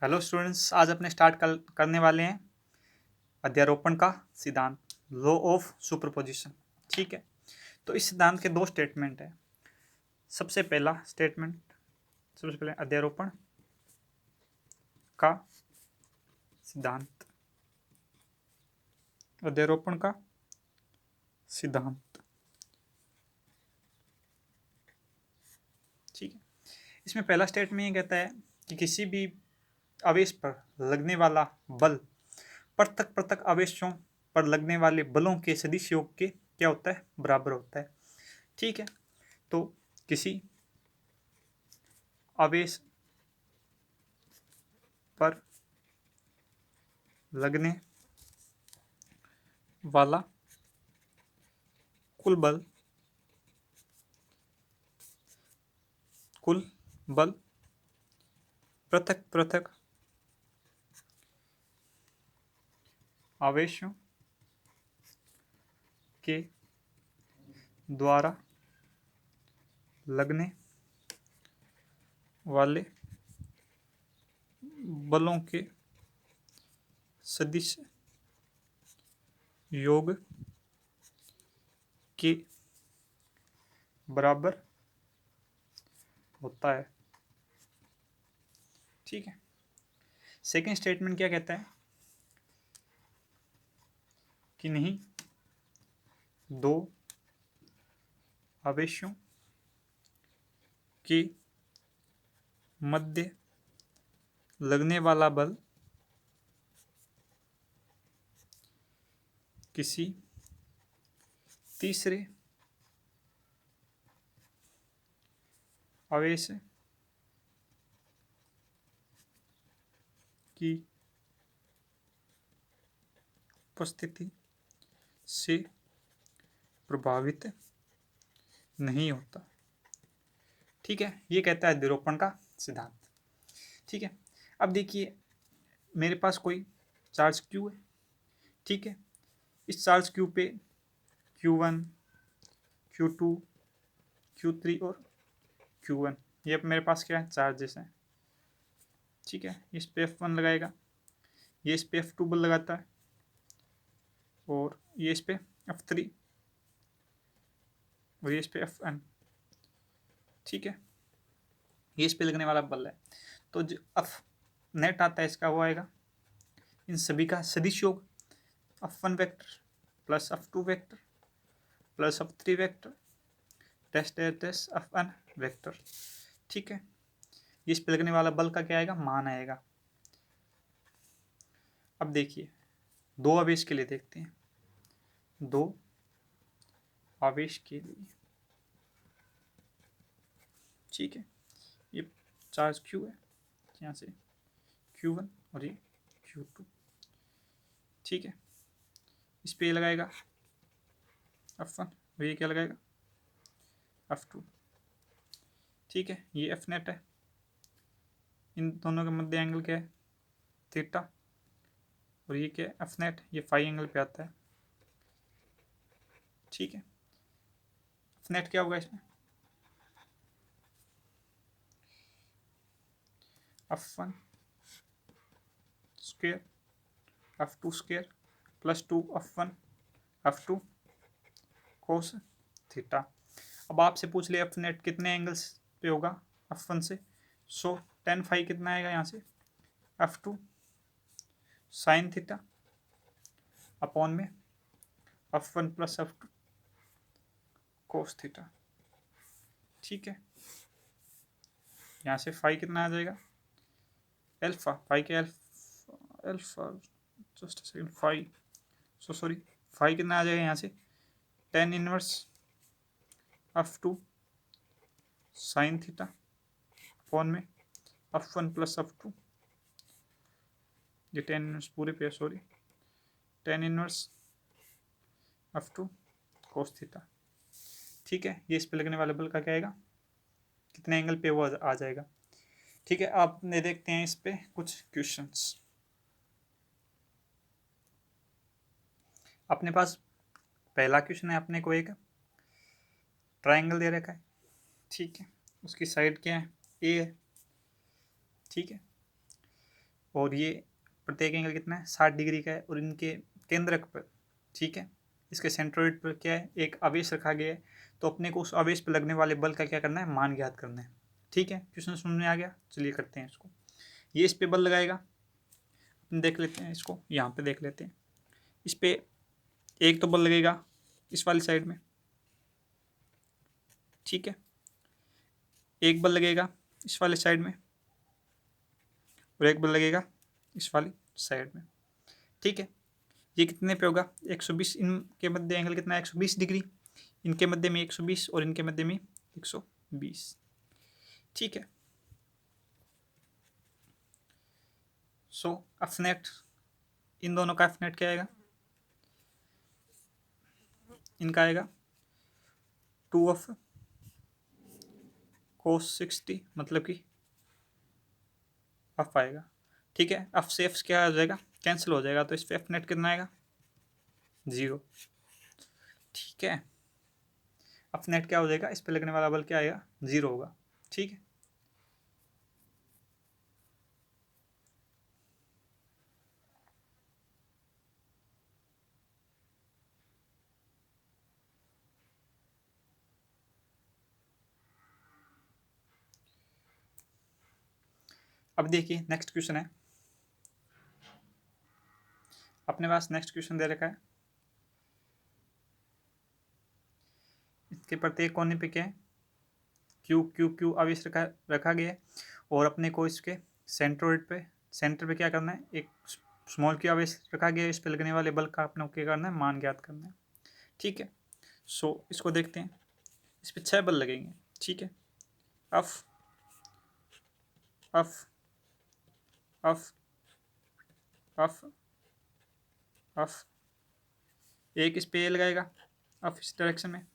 Hello students, आज अपने start करने वाले हैं अध्यारोपण का सिद्धांत, लॉ ऑफ सुपरपोजिशन। ठीक है, तो इस सिद्धांत के दो स्टेटमेंट है। सबसे पहला स्टेटमेंट, सबसे पहले अध्यारोपण का सिद्धांत, अध्यारोपण का सिद्धांत। ठीक है, इसमें पहला स्टेटमेंट ये कहता है कि किसी भी आवेश पर लगने वाला बल पृथक पृथक आवेशों पर लगने वाले बलों के सदिश योग के क्या होता है, बराबर होता है। ठीक है, तो किसी आवेश पर लगने वाला कुल बल पृथक पृथक आवेशों के द्वारा लगने वाले बलों के सदिश योग के बराबर होता है। ठीक है, सेकंड स्टेटमेंट क्या कहता है कि नहीं, दो आवेशों के मध्य लगने वाला बल किसी तीसरे आवेश की उपस्थिति से प्रभावित नहीं होता। ठीक है, ये कहता है अध्यारोपण का सिद्धांत। ठीक है, अब देखिए मेरे पास कोई चार्ज Q है। ठीक है, इस चार्ज Q पे Q1, Q2, Q3 और Q1, ये अब मेरे पास क्या है, चार्जेस हैं। ठीक है, इस पे F1 लगाएगा, ये इस पे F2 बल लगाता है, और ये इस पे F3 और ये इस पे Fn। ठीक है, ये इस पे लगने वाला बल है। तो जो F नेट आता है इसका वो आएगा इन सभी का सदिश योग, F1 vector plus F2 vector plus F3 vector test Fn vector. ठीक है, इस पे लगने वाला बल का क्या आएगा, मान आएगा। अब देखिए दो आवेश के लिए देखते हैं, दो आवेश के लिए। ठीक है, ये चार्ज Q है, यहाँ से Q1 और ये Q2। ठीक है, इस पे ये लगाएगा F1 और ये क्या लगाएगा, F2। ठीक है, ये F नेट है, इन दोनों के मध्य एंगल क्या है, थीटा, और ये क्या है, F नेट, ये फाई एंगल पे आता है। ठीक है, F नेट क्या होगा इसमें, F1 square F2 square plus 2 F1 F2 cos theta. अब आपसे पूछ लिया F नेट कितने एंगल्स पे होगा F1 से, सो tan फाई कितना आएगा यहाँ से, F2 साइन थीटा अपॉन में F1 प्लस F2 कोस थीटा। ठीक है, यहाँ से फाई कितना आ जाएगा, एल्फा, फाई के alpha just second, phi, so sorry, phi कितना आ जाएगा यहाँ से, tan inverse F2 sine theta upon में F1 प्लस F2, ये tan इनवर्स पूरे पे, sorry, tan inverse F2 cos theta. ठीक है, ये इस पे लगने वाले बल का क्या आएगा, कितने एंगल पे वो आ जाएगा। ठीक है, आप देखते हैं इस पे कुछ क्वेश्चंस। अपने पास पहला क्वेश्चन है, अपने को एक ट्राइंगल दे रखा है। ठीक है, उसकी साइड क्या है, ए है। ठीक है, और ये प्रत्येक एंगल कितना है 60 डिग्री का है और इनके केंद्रक पर, ठीक है, इसके सेंट्रोइड पर क्या है, एक आवेश रखा गया है। तो अपने को उस आवेश पर लगने वाले बल का क्या करना है, मान ज्ञात करना है। ठीक है, क्वेश्चन समझ में आ गया। चलिए करते हैं इसको। ये इस पे बल लगाएगा, देख लेते हैं इसको, यहाँ पे देख लेते हैं। इस पे एक तो बल लगेगा इस वाली साइड में, ठीक है, एक बल लगेगा इस वाले साइड में और एक बल लगेगा इस वाली साइड में, ठीक है। ये कितने पे होगा, 120। इनके मध्य एंगल कितना है, 120 डिग्री। इनके मध्य में 120 और इनके मध्य में 120, ठीक है। सो एफ नेट, इन दोनों का एफ नेट क्या आएगा, इनका आएगा 2 ऑफ cos 60, मतलब कि एफ आएगा, ठीक है। एफ से एफ क्या हो जाएगा, कैंसिल हो जाएगा, तो इस पर एफ नेट कितना आएगा, 0, ठीक है। एफ नेट क्या हो जाएगा, इस पर लगने वाला बल क्या आएगा, 0 होगा, ठीक है। अब देखिए नेक्स्ट क्वेश्चन है अपने पास, नेक्स्ट क्वेश्चन दे रखा है। इसके प्रत्येक कोने पे क्या है, क्यू क्यू क्यू आवेश रखा गया है और अपने को इसके सेंटर पे क्या करना है, एक स्मॉल क्यू आवेश रखा गया है। इस पे लगने वाले बल का अपने को क्या करना है, मान ज्ञात करना है, ठीक है। सो इसको देखते हैं। इस पे 6 बल लगेंगे, ठीक है। Of of of of of एक इस पे ये लगाएगा अफ इस डायरेक्शन में,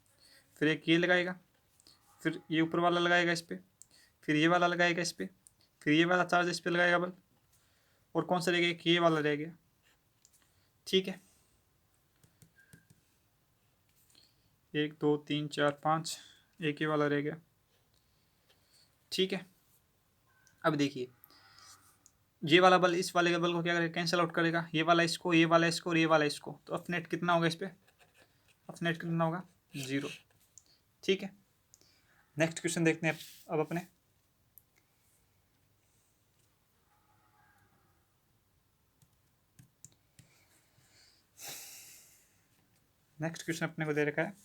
फिर एक ये लगाएगा, फिर ये ऊपर वाला लगाएगा इस पे, फिर ये वाला लगाएगा इस पे, फिर ये वाला चार्ज इस पे लगाएगा बल, और कौन सा रह गया, ये वाला रह गया, ठीक है। 1 2 3 4 5, एक ही वाला रह गया, ठीक है। अब देखिए ये वाला बल इस वाले बल को क्या करेगा, कैंसिल आउट करेगा, ये वाला इसको, ये वाला इसको और ये वाला इसको, तो एफ नेट कितना होगा, इस पे एफ नेट कितना होगा, 0, ठीक है। नेक्स्ट क्वेश्चन देखते हैं अब अपने। नेक्स्ट क्वेश्चन अपने को दे रखा है,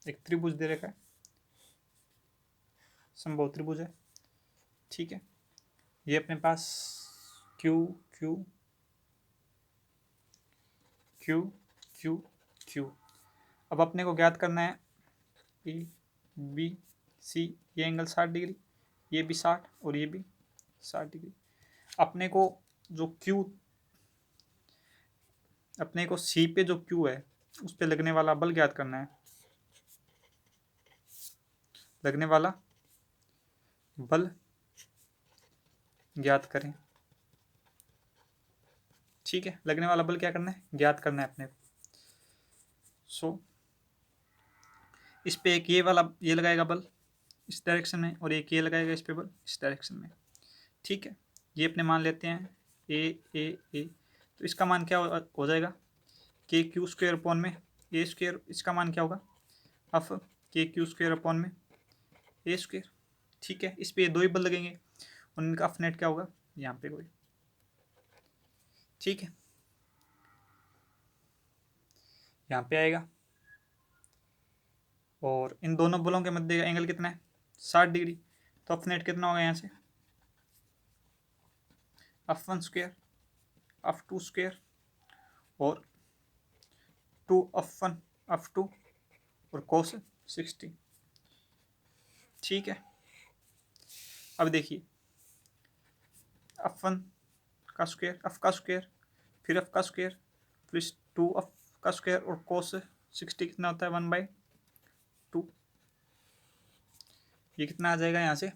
एक त्रिभुज दे रखा है, समबाहु त्रिभुज है, ठीक है। ये अपने पास Q Q Q Q Q. अब अपने को ज्ञात करना है ए बी सी, ये एंगल 60 डिग्री, ये भी 60 और ये भी 60 डिग्री। अपने को जो क्यू, अपने को सी पे जो क्यू है उस पे लगने वाला बल ज्ञात करना है, लगने वाला बल ज्ञात करें, ठीक है। लगने वाला बल क्या करना है, ज्ञात करना है अपने को। सो इस पे एक ये वाला ये लगाएगा बल इस डायरेक्शन में और एक ये लगाएगा इस पे बल इस डायरेक्शन में, ठीक है। ये अपने मान लेते हैं ए, तो इसका मान क्या हो जाएगा, के क्यू स्क्वेयर अपॉन में ए स्क्वेयर, इसका मान क्या होगा, अफ के क्यू स्क्वेयर अपॉन में ए स्क्वेयर, ठीक है। इस पे ये 2 ही बल लगेंगे और इनका अफ नेट क्या होगा, यहाँ पे कोई, ठीक है, यहाँ पे आएगा। और इन दोनों बलों के मध्य का एंगल कितना है, 60 डिग्री, तो अफ नेट कितना होगा यहाँ से, F1 स्क्वेयर F2 स्क्वेयर और 2 F1 F2 और cos 60, ठीक है। अब देखिए F1 का स्क्वेयर, F का स्क्वेयर, फिर F का स्क्वेयर, प्लस 2F का स्क्वेयर और cos 60 कितना होता है, 1/2। ये कितना आ जाएगा यहाँ से,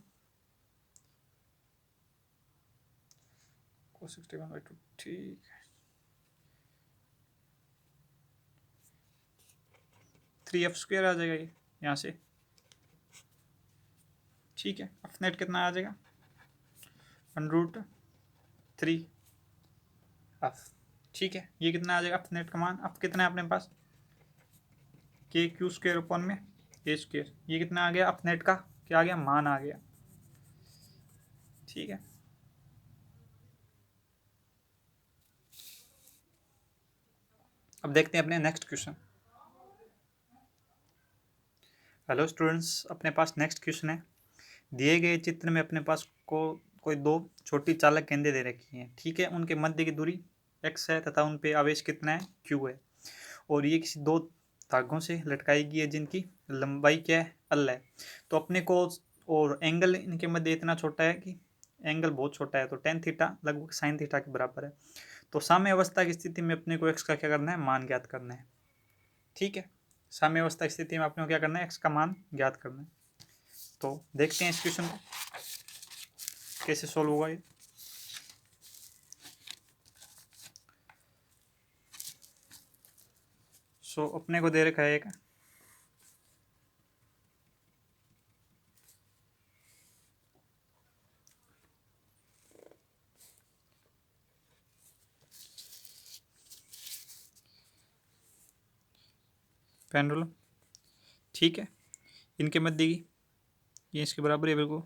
cos 60 1/2, ठीक है। 3F स्क्वेयर आ जाएगा ये यहाँ से, ठीक है। F नेट कितना आ जाएगा, √3 3 एफ। ठीक है, ये कितना आ जाएगा एफ नेट का मान? अब कितना है अपने पास? के क्यू स्क्वायर अपॉन में ए स्क्वायर। ये कितना आ गया एफ नेट का? क्या आ गया? मान आ गया। ठीक है, अब देखते हैं अपने नेक्स्ट क्वेश्चन। हेलो स्टूडेंट्स, अपने पास नेक्स्ट क्वेश्चन है। दिए गए चित्र में अपने पास कोई दो छोटी चालक गेंदें दे रखी हैं। ठीक है, उनके मध्य की दूरी x है तथा उन पे आवेश कितना है? q है। और ये किसी दो धागों से लटकाई गई है जिनकी लंबाई क्या है? l है। तो अपने को और एंगल इनके मध्य इतना छोटा है कि एंगल बहुत छोटा है, तो टेन थीटा लगभग साइन थीटा के बराबर है। तो साम्य अवस्था की स्थिति में अपने को x का क्या करना है? मान ज्ञात करना है। ठीक है, साम्य अवस्था की स्थिति में अपने को क्या करना है? x का मान ज्ञात करना है। तो देखते हैं इस क्वेश्चन को कैसे सोल्व होगा ये। अपने को दे रखा है एक पेंडुलम। ठीक है, इनके मध्य की ये इसके बराबर है बिल्कुल।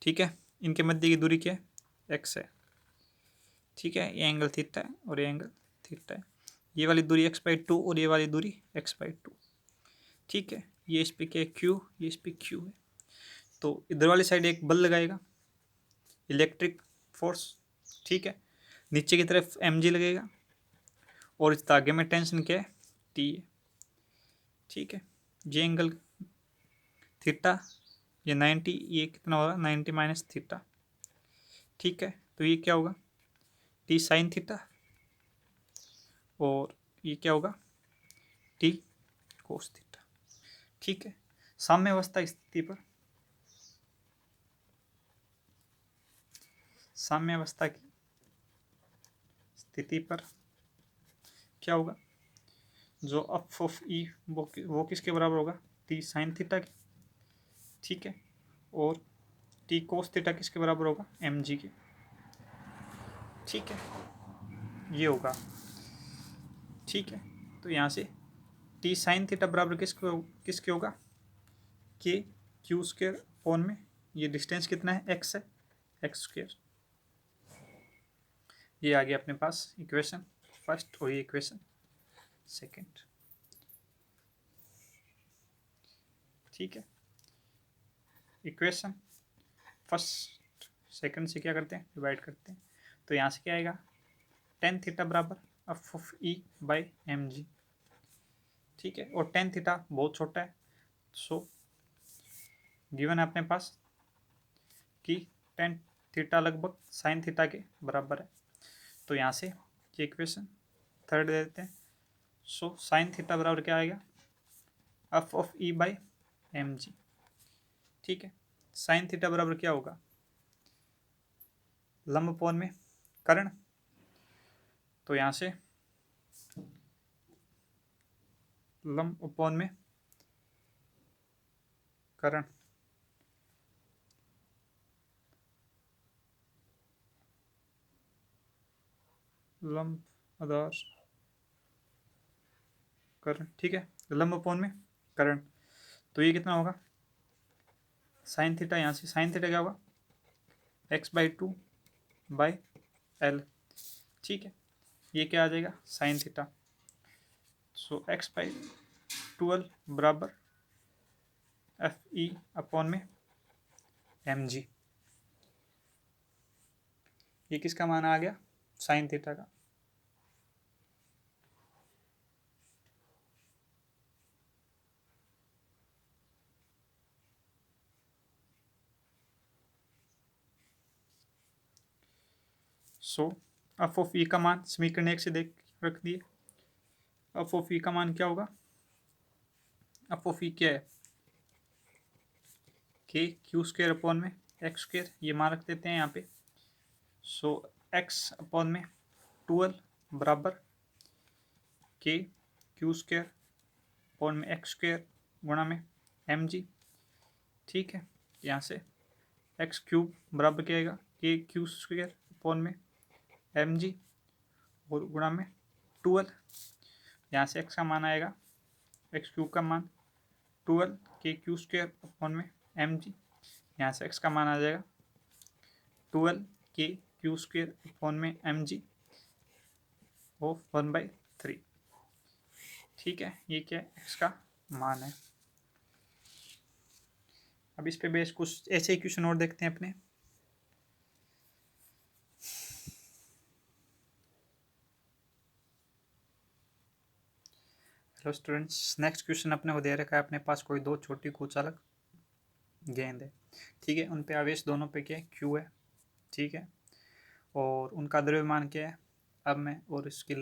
ठीक है, इनके मध्य की दूरी क्या है? एक्स है। ठीक है, ये एंगल थीटा है और ये एंगल थीटा है। ये वाली दूरी x/2 और ये वाली दूरी x/2। ठीक है, ये इस पे क्या है? q, ये इस पे q है। तो इधर वाली साइड एक बल लगाएगा, इलेक्ट्रिक फोर्स। ठीक है, नीचे की तरफ mg लगेगा और इस धागे में टेंशन क्या है? t है। ठीक है, ये एंगल थीटा, ये 90, ये कितना होगा? 90 माइनस थीटा। ठीक है, तो ये क्या होगा? टी साइन थीटा और ये क्या होगा? टी कोस थीटा। ठीक है, साम्य अवस्था की स्थिति पर साम्य अवस्था की स्थिति पर क्या होगा? जो एफ ऑफ ई वो किसके बराबर होगा? टी साइन थीटा के। ठीक है, और टी कोस थीटा किसके बराबर होगा? एम जी के। ठीक है, ये होगा। ठीक है, तो यहाँ से टी साइन थीटा बराबर किसके होगा? के क्यू स्क्वायर अपॉन में ये डिस्टेंस कितना है? एक्स है, एक्स स्क्वायर। ये आ गया अपने पास इक्वेशन फर्स्ट और ये इक्वेशन सेकंड। ठीक है, इक्वेशन फर्स्ट सेकंड से क्या करते हैं? डिवाइड करते हैं। तो यहाँ से क्या आएगा? टेन थीटा बराबर F of E by M G. ठीक है, और टेन थीटा बहुत छोटा है, सो गिवन है अपने पास कि टेन थीटा लगभग साइन थीटा के बराबर है। तो यहाँ से ये इक्वेशन थर्ड दे देते हैं। सो साइन थीटा बराबर क्या आएगा? F of E by M G. ठीक है, साइन थीटा बराबर क्या होगा? लंब कोण में कर्ण। तो यहाँ से लंब कोण में कर्ण, लंब आधार कर्ण। ठीक है, लंब कोण में कर्ण। तो ये कितना होगा? साइन थीटा, यहाँ से साइन थीटा क्या होगा? x/2 by L. ठीक है, ये क्या आ जाएगा? Sine theta. सो x/12 बराबर एफ ई अपॉन में एम जी। ये किसका मान आ गया? साइन थीटा का। सो एफ ऑफ ई का मान समीकरण एक से देख रख दिए। एफ ऑफ ई का मान क्या होगा? एफ ऑफ ई क्या है? के क्यू स्क्वायर अपॉन में एक्स स्क्वायर, ये मान रख देते हैं यहाँ पे। सो एक्स अपॉन में 12 बराबर के क्यू स्क्वायर अपॉन में एक्स स्क्वायर गुणा में एम जी। ठीक है, यहाँ से एक्स क्यूब बराबर क्या आएगा? के क्यू स्क्वायर अपॉन में एम जी और गुणा में 12। यहाँ से x का मान आएगा एक्स क्यूब का मान 12 के क्यू स्क्वायर अपॉन में एम जी। यहाँ से x का मान आ जाएगा 12 के क्यू स्क्वायर अपॉन में एम जी ऑफ 1/3। ठीक है, ये क्या x का मान है। अब इस पे बेस कुछ ऐसे इक्वेशन और देखते हैं अपने। हेलो स्टूडेंट्स, नेक्स्ट क्वेश्चन अपने को दे रखा है अपने पास कोई दो छोटी कुचालक गेंद है। ठीक है, उन पे आवेश दोनों पे क्या है, क्यू है। ठीक है, और उनका द्रव्यमान क्या है, अब में, और इसकी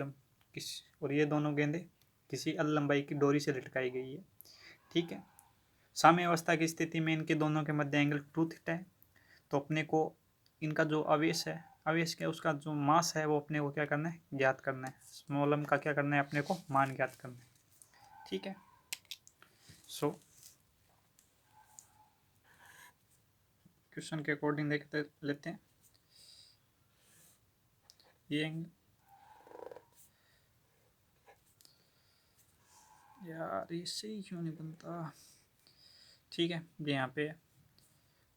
और ये दोनों गेंदें किसी अल लंबाई की डोरी से लटकाई गई है। ठीक है, साम्य अवस्था की स्थिति में इनके दोनों के मध्य एंगल 2 थीटा है। तो अपने को इनका जो आवेश है, आवेश क्या, उसका जो मास है वो अपने को क्या करना है, ज्ञात करना है। स्मॉल m का क्या करना है, अपने को मान ज्ञात करना है। ठीक है, सो क्वेश्चन के अकॉर्डिंग देखते लेते हैं। ये यार ये सही क्यों नहीं बनता। ठीक है, ये यहाँ पे है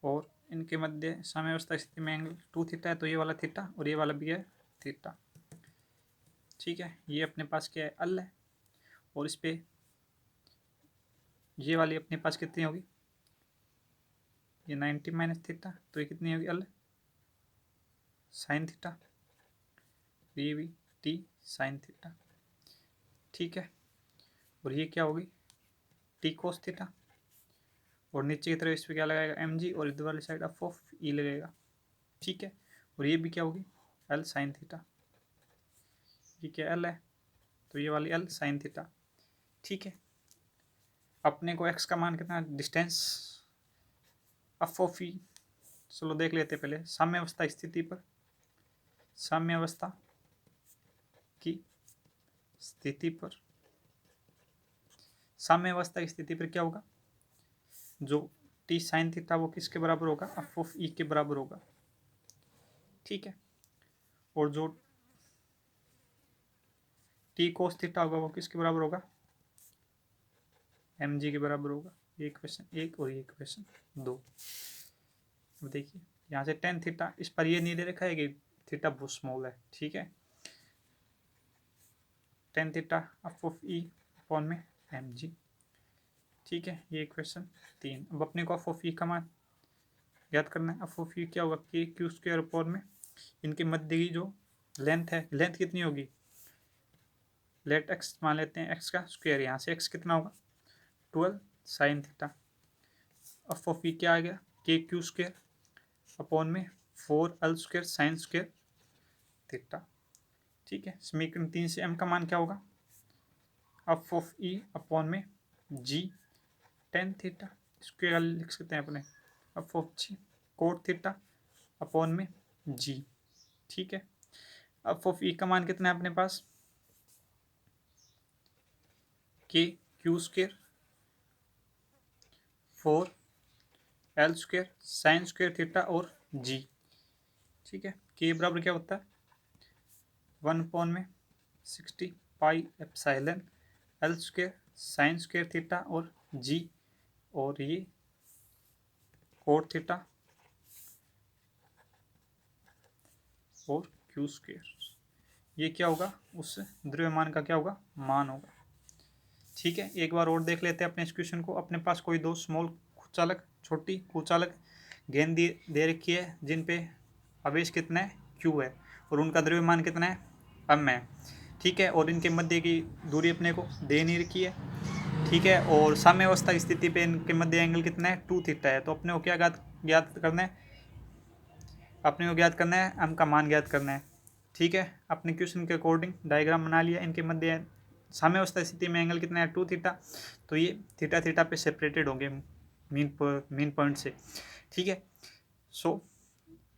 और इनके मध्य साम्यावस्था स्थिति में एंगल 2 थीटा है। तो ये वाला थीटा और ये वाला भी है थीटा। ठीक है, ये अपने पास क्या है, अल है, और इस पे ये वाली अपने पास कितनी होगी, ये 90 माइनस थीटा। तो ये कितनी होगी, अल साइन थीटा, ये भी टी साइन थीटा। ठीक है, और ये क्या होगी, टी कोस थीटा, और नीचे की तरफ इस पर क्या लगाएगा, एम जी, और इधर वाली साइड ऑफ ई लगेगा। ठीक है, और ये भी क्या होगी, एल साइन थीटा। ये क्या एल है, तो ये वाली एल साइन थीटा। ठीक है, अपने को एक्स का मान कितना, डिस्टेंस ऑफ ई, चलो देख लेते पहले। साम्य अवस्था स्थिति पर, साम्य अवस्था की स्थिति पर, साम्य अवस्था की स्थिति पर क्या होगा, जो टी साइन थीटा वो किसके बराबर होगा, ऑफ ई के बराबर होगा। ठीक है, और जो टी कोस थीटा होगा वो किसके बराबर होगा, एम जी के बराबर होगा। ये क्वेश्चन 1 और ये क्वेश्चन 2। अब देखिए यहाँ से टेन थीटा, इस पर ये नहीं दे रखा है कि थीटा बहुत स्मॉल है। ठीक है, tan theta of E upon में एम जी। ठीक है, ये क्वेश्चन 3। अब अपने को ऑफ ई का मान याद करना है। ऑफ ई क्या होगा, के क्यू स्क्वायर अपॉन में इनके मध्य की जो लेंथ है, लेंथ कितनी होगी, लेट एक्स मान लेते हैं, एक्स का स्क्वायर। यहाँ से एक्स कितना होगा, 12 साइन थीटा। ऑफ ई क्या आ गया, के क्यू स्क्वायर अपॉन में 4 L square sine square theta. ठीक है, समीकरण 3 से m का मान क्या होगा, ऑफ ई अपॉन में जी टेन थीटा, स्क्वायर लिख सकते हैं अपने, of G cot theta upon में जी। ठीक है, ऑफ ई का मान कितना है अपने पास, के Q square 4 L square sine square theta और जी। ठीक है, के बराबर क्या होता है, 1/60 pi epsilon L square sine square theta और जी, और ये कोट थीटा और क्यू स्क्वायर। ये क्या होगा, उस द्रव्यमान का क्या होगा, मान होगा। ठीक है, एक बार और देख लेते हैं अपने इस क्वेश्चन को। अपने पास कोई दो स्मॉल कुचालक, छोटी कुचालक गेंद दे रखी है, जिन पे आवेश कितना है, क्यू है, और उनका द्रव्यमान कितना है, m है। ठीक है, और इनके मध्य की दूरी अपने को दे नहीं रखी है। ठीक है, और साम्य अवस्था की स्थिति पे इनके मध्य एंगल कितना है, 2 थीटा है। तो अपने को क्या ज्ञात करना है, अपने को ज्ञात करना है, m का मान ज्ञात करना है। ठीक है, अपने क्वेश्चन के अकॉर्डिंग डायग्राम बना लिया। इनके मध्य साम्य अवस्था स्थिति में एंगल कितना है, 2 थीटा। तो ये थीटा थीटा पे सेपरेटेड होंगे मीन पॉइंट से। ठीक है, सो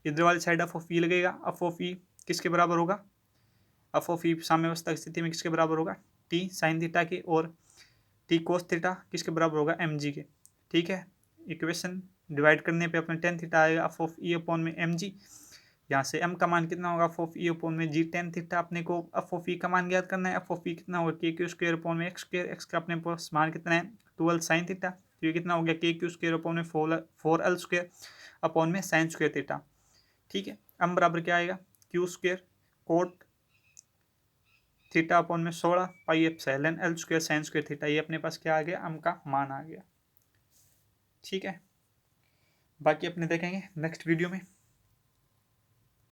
इधर वाली साइड ऑफ ई लगेगा। ऑफ ई किसके बराबर होगा, ऑफ ई साम्य अवस्था की स्थिति में किसके बराबर होगा, टी साइन थीटा के, और टी कोस थीटा किसके बराबर होगा, एम जी के। ठीक है, इक्वेशन डिवाइड करने पे अपने टेन थीटा आएगा ऑफ ई अपॉन में एम जी। यहाँ से m का मान कितना होगा एफ ऑफ ई अपॉन में जी टेन थीटा। अपने को एफ ऑफ ई का मान ज्ञात करना है। एफ ऑफ ई कितना होगा के क्यू स्क्वायर अपॉन में एक्स स्क्वायर। एक्स का अपने पास मान कितना है 12 साइन थीटा। तो ये कितना हो गया के क्यू स्क्वायर अपॉन में 4l स्क्वायर अपॉन में साइन स्क्वायर थीटा। ठीक है, m बराबर क्या आएगा Q square coat theta upon में 16 pi epsilon l square sine square theta. ये अपने पास क्या आ गया m का मान आ गया। ठीक है, बाकी अपने देखेंगे नेक्स्ट वीडियो में।